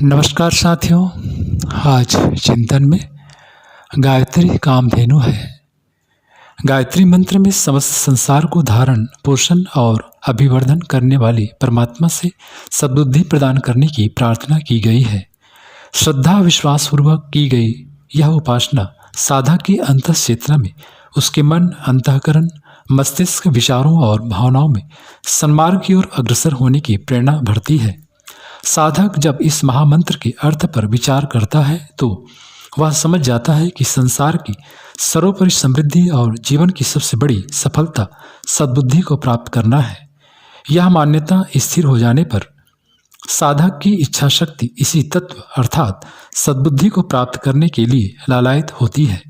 नमस्कार साथियों। आज चिंतन में गायत्री कामधेनु है। गायत्री मंत्र में समस्त संसार को धारण, पोषण और अभिवर्धन करने वाली परमात्मा से सद्बुद्धि प्रदान करने की प्रार्थना की गई है। श्रद्धा विश्वास पूर्वक की गई यह उपासना साधक की अंतःचेतना में उसके मन, अंतःकरण, मस्तिष्क, विचारों और भावनाओं में सन्मार्ग की ओर अग्रसर होने की प्रेरणा भरती है। साधक जब इस महामंत्र के अर्थ पर विचार करता है तो वह समझ जाता है कि संसार की सर्वोपरि समृद्धि और जीवन की सबसे बड़ी सफलता सद्बुद्धि को प्राप्त करना है। यह मान्यता स्थिर हो जाने पर साधक की इच्छा शक्ति इसी तत्व अर्थात सद्बुद्धि को प्राप्त करने के लिए लालायित होती है।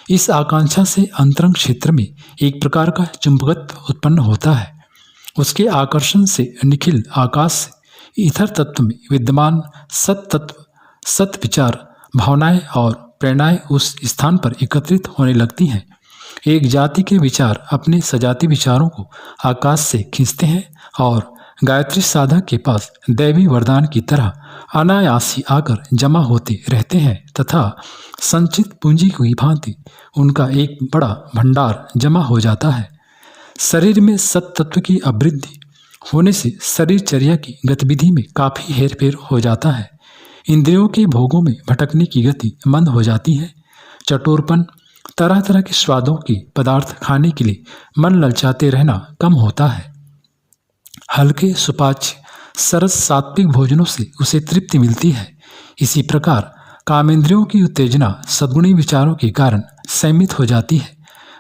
इस आकांक्षा से अंतरंग क्षेत्र में एक प्रकार का चुंबकत्व उत्पन्न होता है। उसके आकर्षण से निखिल आकाश से ईथर तत्व में विद्यमान सत तत्व, सत विचार, भावनाएं और प्रेरणाएं उस स्थान पर एकत्रित होने लगती हैं। एक जाति के विचार अपने सजाती विचारों को आकाश से खींचते हैं और गायत्री साधक के पास दैवी वरदान की तरह अनायासी आकर जमा होते रहते हैं तथा संचित पूंजी की भांति उनका एक बड़ा भंडार जमा हो जाता है। शरीर में सत तत्व की अवृद्धि होने से शरीरचर्या की गतिविधि में काफ़ी हेरफेर हो जाता है। इंद्रियों के भोगों में भटकने की गति मंद हो जाती है। चटोरपन, तरह तरह के स्वादों के पदार्थ खाने के लिए मन ललचाते रहना कम होता है। हल्के, सुपाच्य, सरस, सात्विक भोजनों से उसे तृप्ति मिलती है। इसी प्रकार कामेंद्रियों की उत्तेजना सद्गुणी विचारों के कारण संयमित हो जाती है।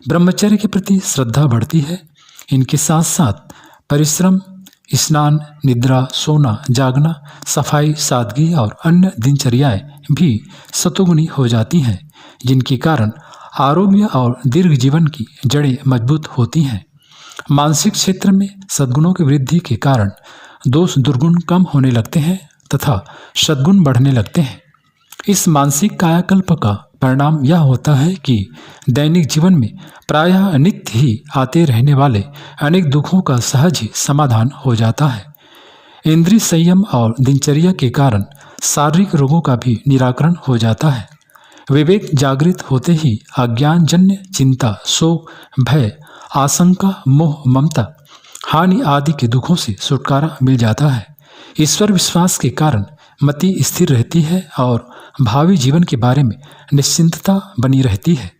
ब्रह्मचर्य के प्रति श्रद्धा बढ़ती है। इनके साथ साथ परिश्रम, स्नान, निद्रा, सोना, जागना, सफाई, सादगी और अन्य दिनचर्याएं भी सतोगुणी हो जाती हैं, जिनके कारण आरोग्य और दीर्घ जीवन की जड़ें मजबूत होती हैं। मानसिक क्षेत्र में सद्गुणों की वृद्धि के कारण दोष दुर्गुण कम होने लगते हैं तथा सद्गुण बढ़ने लगते हैं। इस मानसिक कायाकल्प का परिणाम यह होता है कि दैनिक जीवन में प्रायः नित्य ही आते रहने वाले अनेक दुखों का सहज ही समाधान हो जाता है। इंद्रिय संयम और दिनचर्या के कारण शारीरिक रोगों का भी निराकरण हो जाता है। विवेक जागृत होते ही अज्ञानजन्य चिंता, शोक, भय, आशंका, मोह, ममता, हानि आदि के दुखों से छुटकारा मिल जाता है। ईश्वर विश्वास के कारण मति स्थिर रहती है और भावी जीवन के बारे में निश्चिंतता बनी रहती है।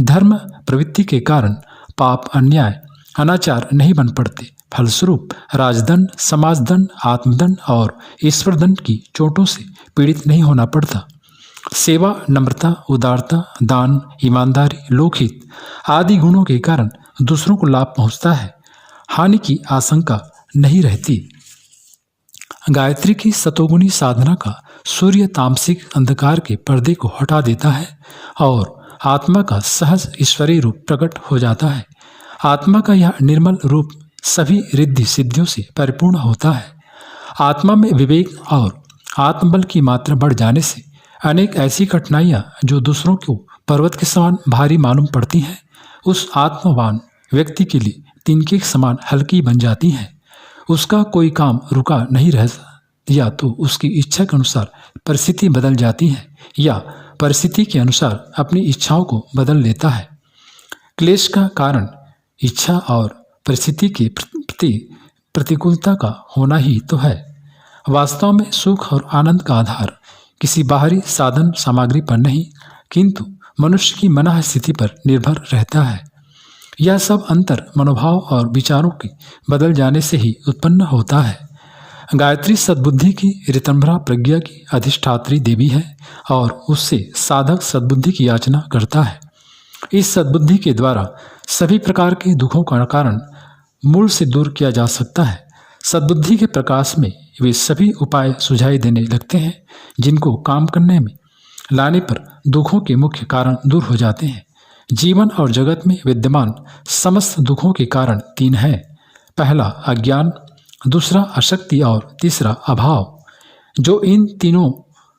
धर्म प्रवृत्ति के कारण पाप, अन्याय, अनाचार नहीं बन पड़ते। फलस्वरूप राजदंड, समाजदंड, आत्मदंड और ईश्वरदंड की चोटों से पीड़ित नहीं होना पड़ता। सेवा, नम्रता, उदारता, दान, ईमानदारी, लोकहित आदि गुणों के कारण दूसरों को लाभ पहुंचता है। हानि की आशंका नहीं रहती। गायत्री की सतोगुणी साधना का सूर्य तामसिक अंधकार के पर्दे को हटा देता है और आत्मा का सहज ईश्वरीय रूप प्रकट हो जाता है। आत्मा का यह निर्मल रूप सभी रिद्धि सिद्धियों से परिपूर्ण होता है। आत्मा में विवेक और आत्मबल की मात्रा बढ़ जाने से अनेक ऐसी कठिनाइयाँ जो दूसरों को पर्वत के समान भारी मालूम पड़ती हैं, उस आत्मवान व्यक्ति के लिए तिनके के समान हल्की बन जाती हैं। उसका कोई काम रुका नहीं रहता, या तो उसकी इच्छा के अनुसार परिस्थिति बदल जाती है या परिस्थिति के अनुसार अपनी इच्छाओं को बदल लेता है। क्लेश का कारण इच्छा और परिस्थिति के प्रति प्रतिकूलता का होना ही तो है। वास्तव में सुख और आनंद का आधार किसी बाहरी साधन सामग्री पर नहीं, किंतु मनुष्य की मनः स्थिति पर निर्भर रहता है। यह सब अंतर मनोभाव और विचारों के बदल जाने से ही उत्पन्न होता है। गायत्री सद्बुद्धि की ऋतंभरा प्रज्ञा की अधिष्ठात्री देवी है और उससे साधक सद्बुद्धि की याचना करता है। इस सद्बुद्धि के द्वारा सभी प्रकार के दुखों का कारण मूल से दूर किया जा सकता है। सद्बुद्धि के प्रकाश में वे सभी उपाय सुझाई देने लगते हैं जिनको काम करने में लाने पर दुखों के मुख्य कारण दूर हो जाते हैं। जीवन और जगत में विद्यमान समस्त दुखों के कारण तीन हैं। पहला अज्ञान, दूसरा अशक्ति और तीसरा अभाव। जो इन तीनों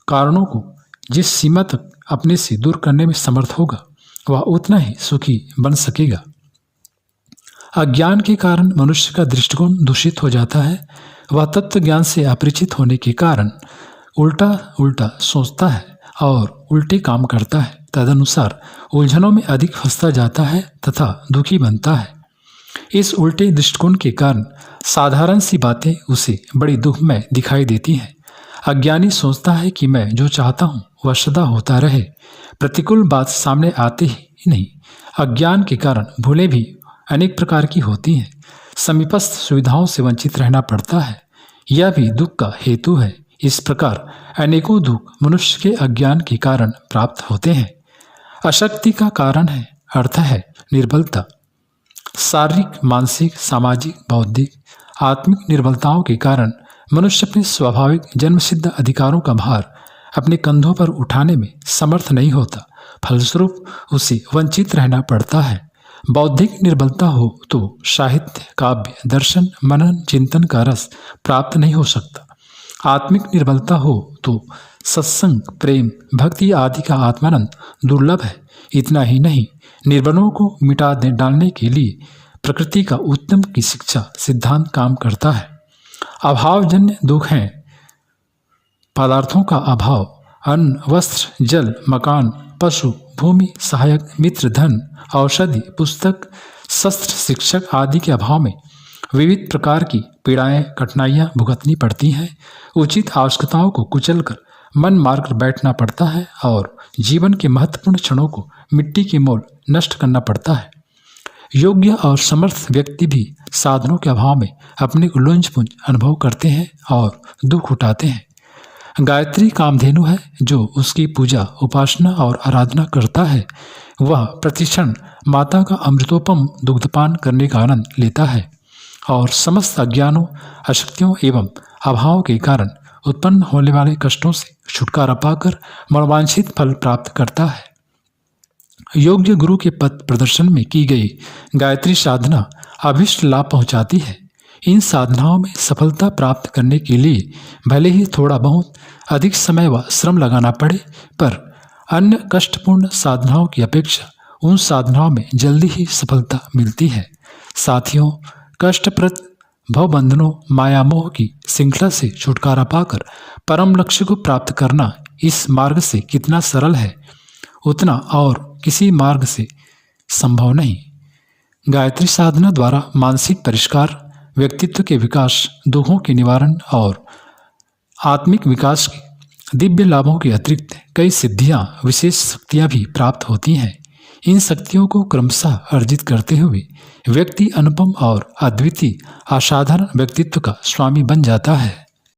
कारणों को जिस सीमा तक अपने से दूर करने में समर्थ होगा वह उतना ही सुखी बन सकेगा। अज्ञान के कारण मनुष्य का दृष्टिकोण दूषित हो जाता है। वह तत्व ज्ञान से अपरिचित होने के कारण उल्टा उल्टा सोचता है और उल्टे काम करता है। तदनुसार उलझनों में अधिक फंसता जाता है तथा दुखी बनता है। इस उल्टे दृष्टिकोण के कारण साधारण सी बातें उसे बड़ी दुखमय दिखाई देती हैं। अज्ञानी सोचता है कि मैं जो चाहता हूँ वह सदा होता रहे, प्रतिकूल बात सामने आते ही नहीं। अज्ञान के कारण भूलें भी अनेक प्रकार की होती हैं। समीपस्थ सुविधाओं से वंचित रहना पड़ता है, यह भी दुख का हेतु है। इस प्रकार अनेकों दुख मनुष्य के अज्ञान के कारण प्राप्त होते हैं। अशक्ति का कारण है, अर्थ है निर्बलता। शारीरिक, मानसिक, सामाजिक, बौद्धिक, आत्मिक निर्बलताओं के कारण मनुष्य अपने स्वाभाविक जन्मसिद्ध अधिकारों का भार अपने कंधों पर उठाने में समर्थ नहीं होता। फलस्वरूप उसे वंचित रहना पड़ता है। बौद्धिक निर्बलता हो तो साहित्य, काव्य, दर्शन, मनन, चिंतन का रस प्राप्त नहीं हो सकता। आत्मिक निर्बलता हो तो सत्संग, प्रेम, भक्ति आदि का आत्मानंद दुर्लभ है। इतना ही नहीं, निर्बलों को मिटा डालने के लिए प्रकृति का उत्तम की शिक्षा सिद्धांत काम करता है। अभावजन्य दुख हैं पदार्थों का अभाव, अन्न, वस्त्र, जल, मकान, पशु, भूमि, सहायक, मित्र, धन, औषधि, पुस्तक, शस्त्र, शिक्षक आदि के अभाव में विविध प्रकार की पीड़ाएं, कठिनाइयां भुगतनी पड़ती हैं। उचित आवश्यकताओं को कुचलकर मन मारकर बैठना पड़ता है और जीवन के महत्वपूर्ण क्षणों को मिट्टी के मोल नष्ट करना पड़ता है। योग्य और समर्थ व्यक्ति भी साधनों के अभाव में अपने को लुंज-पुंज अनुभव करते हैं और दुख उठाते हैं। गायत्री कामधेनु है। जो उसकी पूजा, उपासना और आराधना करता है वह प्रतिक्षण माता का अमृतोपम दुग्धपान करने का आनंद लेता है और समस्त अज्ञानों, अशक्तियों एवं अभाव के कारण उत्पन्न होने वाले कष्टों से छुटकारा पाकर मनोवांछित फल प्राप्त करता है। योग्य गुरु के पथ प्रदर्शन में की गई गायत्री साधना अभीष्ट लाभ पहुंचाती है। इन साधनाओं में सफलता प्राप्त करने के लिए भले ही थोड़ा बहुत अधिक समय व श्रम लगाना पड़े, पर अन्य कष्टपूर्ण साधनाओं की अपेक्षा उन साधनाओं में जल्दी ही सफलता मिलती है। साथियों, कष्टप्रद भवबंधनों, मायामोह की श्रृंखला से छुटकारा पाकर परम लक्ष्य को प्राप्त करना इस मार्ग से कितना सरल है, उतना और किसी मार्ग से संभव नहीं। गायत्री साधना द्वारा मानसिक परिष्कार, व्यक्तित्व के विकास, दुखों के निवारण और आत्मिक विकास के दिव्य लाभों के अतिरिक्त कई सिद्धियां, विशेष शक्तियां भी प्राप्त होती हैं। इन शक्तियों को क्रमशः अर्जित करते हुए व्यक्ति अनुपम और अद्वितीय असाधारण व्यक्तित्व का स्वामी बन जाता है।